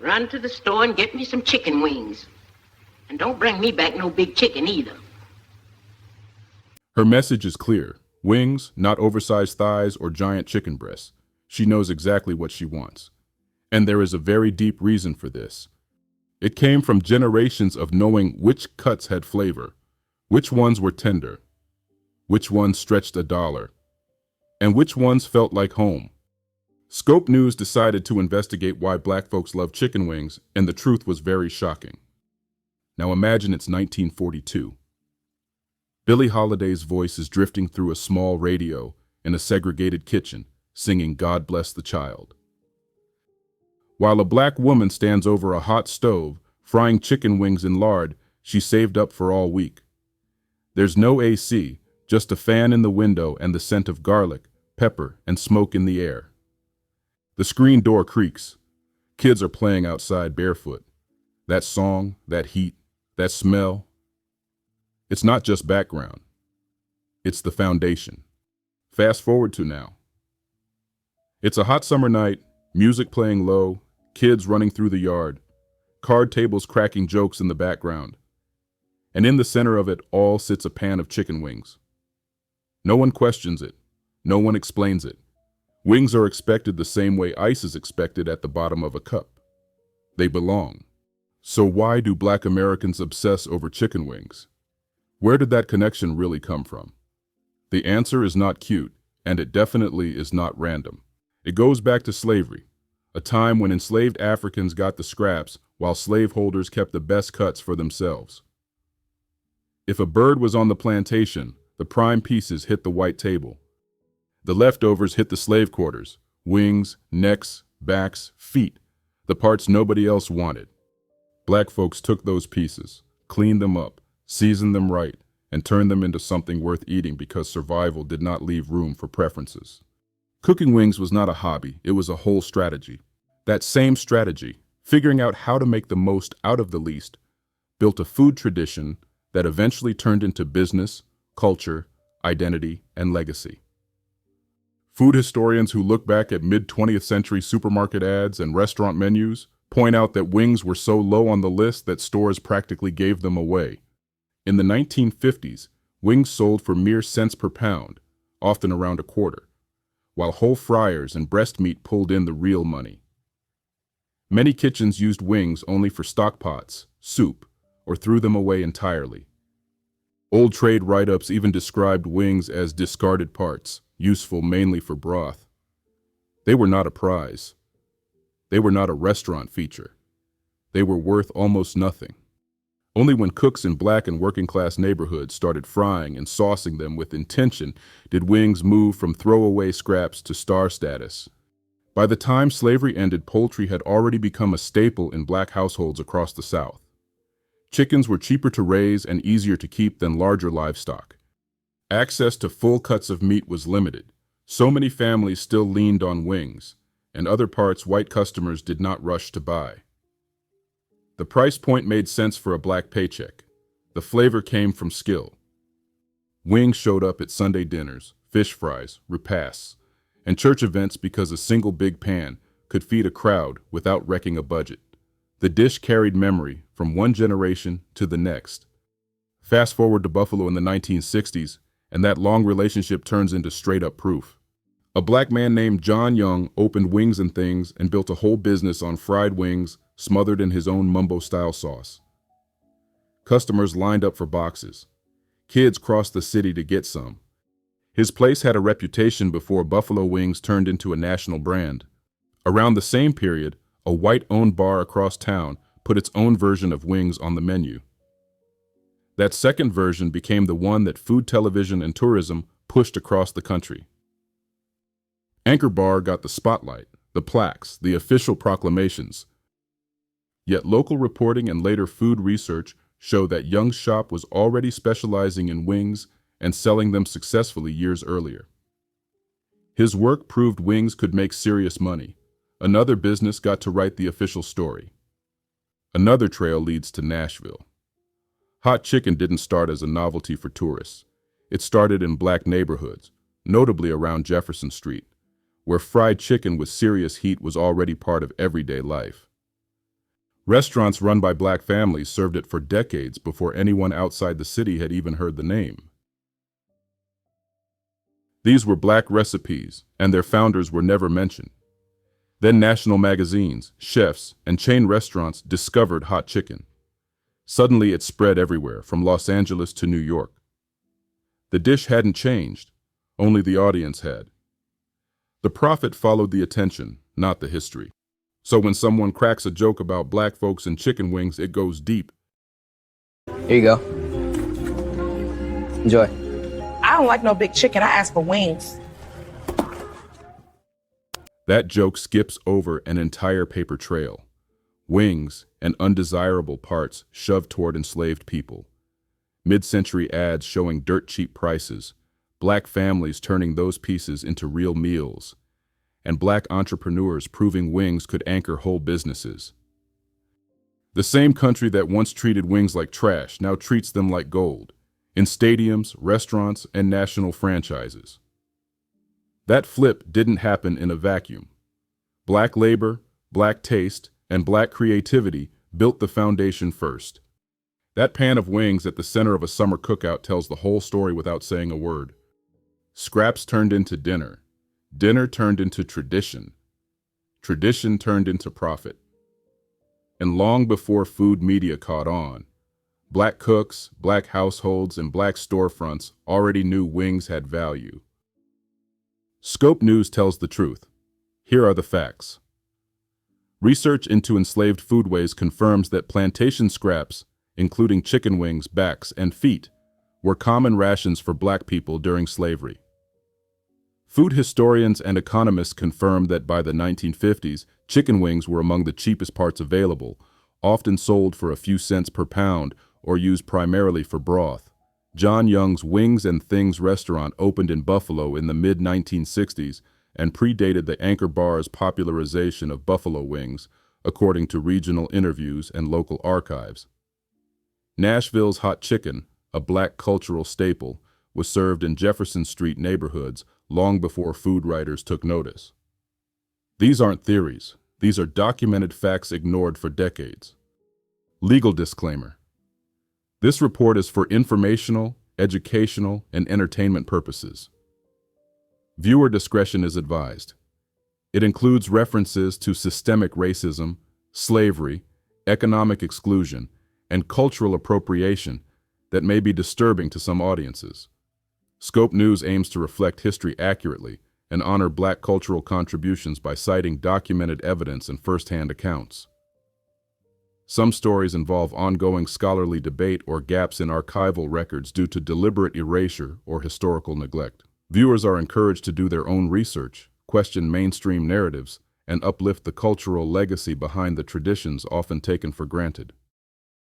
Run to the store and get me some chicken wings. And don't bring me back no big chicken either. Her message is clear. Wings, not oversized thighs or giant chicken breasts. She knows exactly what she wants. And there is a very deep reason for this. It came from generations of knowing which cuts had flavor, which ones were tender, which ones stretched $1, and which ones felt like home. Scope News decided to investigate why black folks love chicken wings, and the truth was very shocking. Now imagine it's 1942. Billie Holiday's voice is drifting through a small radio in a segregated kitchen, singing "God Bless the Child," while a black woman stands over a hot stove, frying chicken wings in lard she saved up for all week. There's no AC, just a fan in the window and the scent of garlic, pepper, and smoke in the air. The screen door creaks. Kids are playing outside barefoot. That song, that heat, that smell. It's not just background. It's the foundation. Fast forward to now. It's a hot summer night, music playing low, kids running through the yard, card tables cracking jokes in the background. And in the center of it all sits a pan of chicken wings. No one questions it. No one explains it. Wings are expected the same way ice is expected at the bottom of a cup. They belong. So why do black Americans obsess over chicken wings? Where did that connection really come from? The answer is not cute, and it definitely is not random. It goes back to slavery, a time when enslaved Africans got the scraps while slaveholders kept the best cuts for themselves. If a bird was on the plantation, the prime pieces hit the white table. The leftovers hit the slave quarters: wings, necks, backs, feet, the parts nobody else wanted. Black folks took those pieces, cleaned them up, seasoned them right, and turned them into something worth eating because survival did not leave room for preferences. Cooking wings was not a hobby, it was a whole strategy. That same strategy, figuring out how to make the most out of the least, built a food tradition that eventually turned into business, culture, identity, and legacy. Food historians who look back at mid-20th century supermarket ads and restaurant menus point out that wings were so low on the list that stores practically gave them away. In the 1950s, wings sold for mere cents per pound, often around a quarter, while whole fryers and breast meat pulled in the real money. Many kitchens used wings only for stock pots, soup, or threw them away entirely. Old trade write-ups even described wings as discarded parts, useful mainly for broth. They were not a prize. They were not a restaurant feature. They were worth almost nothing. Only when cooks in black and working-class neighborhoods started frying and saucing them with intention did wings move from throwaway scraps to star status. By the time slavery ended, poultry had already become a staple in black households across the South. Chickens were cheaper to raise and easier to keep than larger livestock. Access to full cuts of meat was limited. So many families still leaned on wings, and other parts white customers did not rush to buy. The price point made sense for a black paycheck. The flavor came from skill. Wings showed up at Sunday dinners, fish fries, repasts, and church events because a single big pan could feed a crowd without wrecking a budget. The dish carried memory from one generation to the next. Fast forward to Buffalo in the 1960s, and that long relationship turns into straight-up proof. A black man named John Young opened Wings and Things and built a whole business on fried wings smothered in his own mumbo-style sauce. Customers lined up for boxes. Kids crossed the city to get some. His place had a reputation before Buffalo Wings turned into a national brand. Around the same period, a white-owned bar across town put its own version of wings on the menu. That second version became the one that food television and tourism pushed across the country. Anchor Bar got the spotlight, the plaques, the official proclamations. Yet local reporting and later food research show that Young's shop was already specializing in wings and selling them successfully years earlier. His work proved wings could make serious money. Another business got to write the official story. Another trail leads to Nashville. Hot chicken didn't start as a novelty for tourists. It started in black neighborhoods, notably around Jefferson Street, where fried chicken with serious heat was already part of everyday life. Restaurants run by black families served it for decades before anyone outside the city had even heard the name. These were black recipes, and their founders were never mentioned. Then national magazines, chefs, and chain restaurants discovered hot chicken. Suddenly it spread everywhere, from Los Angeles to New York. The dish hadn't changed, only the audience had. The profit followed the attention, not the history. So when someone cracks a joke about black folks and chicken wings, it goes deep. Here you go. Enjoy. I don't like no big chicken. I ask for wings. That joke skips over an entire paper trail. Wings and undesirable parts shoved toward enslaved people. Mid-century ads showing dirt-cheap prices, black families turning those pieces into real meals, and black entrepreneurs proving wings could anchor whole businesses. The same country that once treated wings like trash now treats them like gold, in stadiums, restaurants, and national franchises. That flip didn't happen in a vacuum. Black labor, black taste, and black creativity built the foundation first. That pan of wings at the center of a summer cookout tells the whole story without saying a word. Scraps turned into dinner. Dinner turned into tradition. Tradition turned into profit. And long before food media caught on, black cooks, black households, and black storefronts already knew wings had value. Scope News tells the truth. Here are the facts. Research into enslaved foodways confirms that plantation scraps, including chicken wings, backs, and feet, were common rations for black people during slavery. Food historians and economists confirm that by the 1950s, chicken wings were among the cheapest parts available, often sold for a few cents per pound or used primarily for broth. John Young's Wings and Things restaurant opened in Buffalo in the mid-1960s and predated the Anchor Bar's popularization of buffalo wings, according to regional interviews and local archives. Nashville's hot chicken, a black cultural staple, was served in Jefferson Street neighborhoods long before food writers took notice. These aren't theories. These are documented facts ignored for decades. Legal disclaimer. This report is for informational, educational, and entertainment purposes. Viewer discretion is advised. It includes references to systemic racism, slavery, economic exclusion, and cultural appropriation that may be disturbing to some audiences. Scope News aims to reflect history accurately and honor black cultural contributions by citing documented evidence and first-hand accounts. Some stories involve ongoing scholarly debate or gaps in archival records due to deliberate erasure or historical neglect. Viewers are encouraged to do their own research, question mainstream narratives, and uplift the cultural legacy behind the traditions often taken for granted.